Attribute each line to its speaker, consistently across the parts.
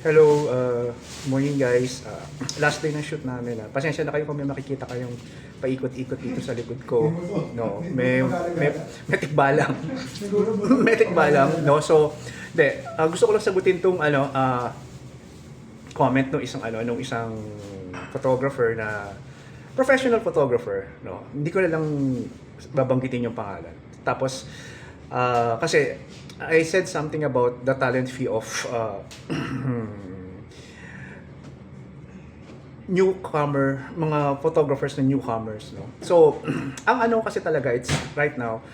Speaker 1: Hello, morning guys. Last day ng shoot namin. Pasensya na kayo kung may makikita kayong paikot-ikot dito sa likod ko. No, may tikbalang. May tikbalang, no. So, gusto ko lang sagutin tong comment nung isang photographer na professional photographer, no. Hindi ko na lang babanggitin yung pangalan. Tapos kasi I said something about the talent fee of newcomer, mga photographers na newcomers, no. So, ang kasi talaga, it's right now,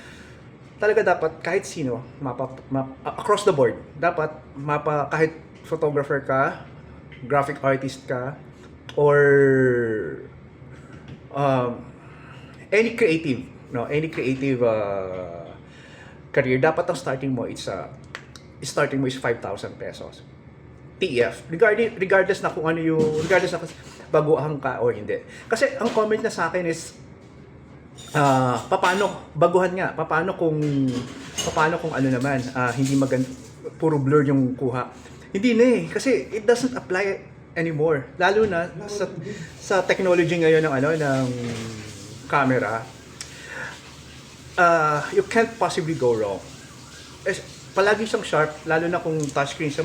Speaker 1: talaga dapat kahit sino, across the board, dapat kahit photographer ka, graphic artist ka, or any creative, no, any creative career, dapat ang starting mo is 5,000 pesos. TF. Regardless na kung ano yung, regardless na baguhan ka o hindi. Kasi ang comment na sa akin is, paano kung ano naman, hindi maganda, puro blur yung kuha. Hindi na kasi it doesn't apply anymore. Lalo na sa technology ngayon ng camera. You can't possibly go wrong. Palagi siyang sharp, lalo na kung touchscreen siya,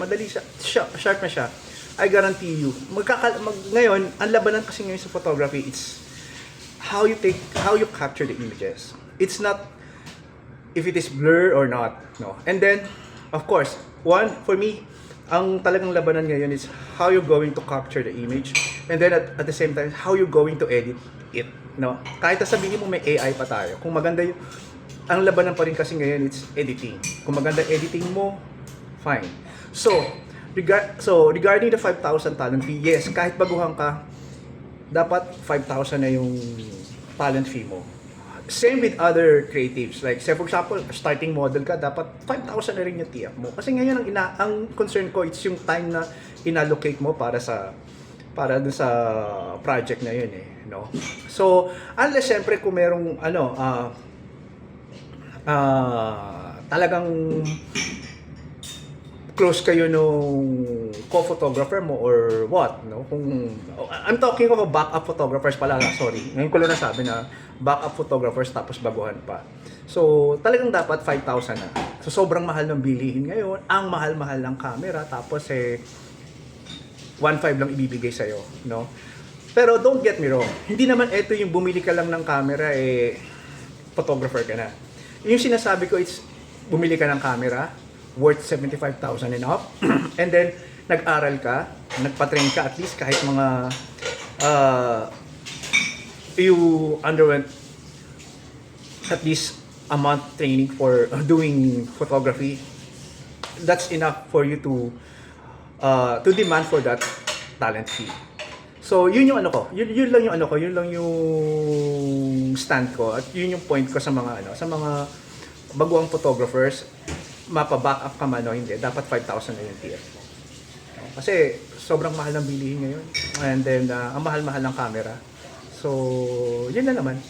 Speaker 1: sharp na siya. I guarantee you. Ngayon, ang labanan kasi ngayon sa photography, it's how you capture the images. It's not if it is blur or not, no. And then, of course, for me, ang talagang labanan ngayon is how you're going to capture the image, and then at the same time, how you're going to edit it, no. Kahit sabihin mo may AI pa tayo, kung maganda ang labanan pa rin kasi ngayon, it's editing. Kung maganda editing mo, fine. So regarding the 5,000 talent fee, yes, kahit baguhan ka, dapat 5,000 na yung talent fee mo. Same with other creatives. Like, say for example, starting model ka, dapat 5,000 na rin yung TF mo. Kasi ngayon, ang concern ko, it's yung time na inallocate mo para dun sa project na yun, no? So, unless syempre kung merong talagang close kayo nung co-photographer mo or what, no? I'm talking of a backup photographers pala, sorry. Ngayon ko lang nasabi na backup photographers tapos baguhan pa. So, talagang dapat 5,000 na. So, sobrang mahal ng bilihin ngayon. Ang mahal-mahal ng camera, tapos 1,500 lang ibibigay sa'yo, no? Pero don't get me wrong, hindi naman ito yung bumili ka lang ng camera, photographer ka na. Yung sinasabi ko, it's bumili ka ng camera worth 75,000 and up, and then nag-aral ka, nagpa-train ka at least kahit mga you underwent at least a month training for doing photography. That's enough for you to demand for that talent fee. So, yun yung yun lang yung stand ko, at yun yung point ko sa mga baguang photographers, mapa-back up ka man o hindi, dapat 5,000 na yung TF mo. Kasi sobrang mahal ng bilihin ngayon, and then ang mahal-mahal ng camera. So, yun na naman.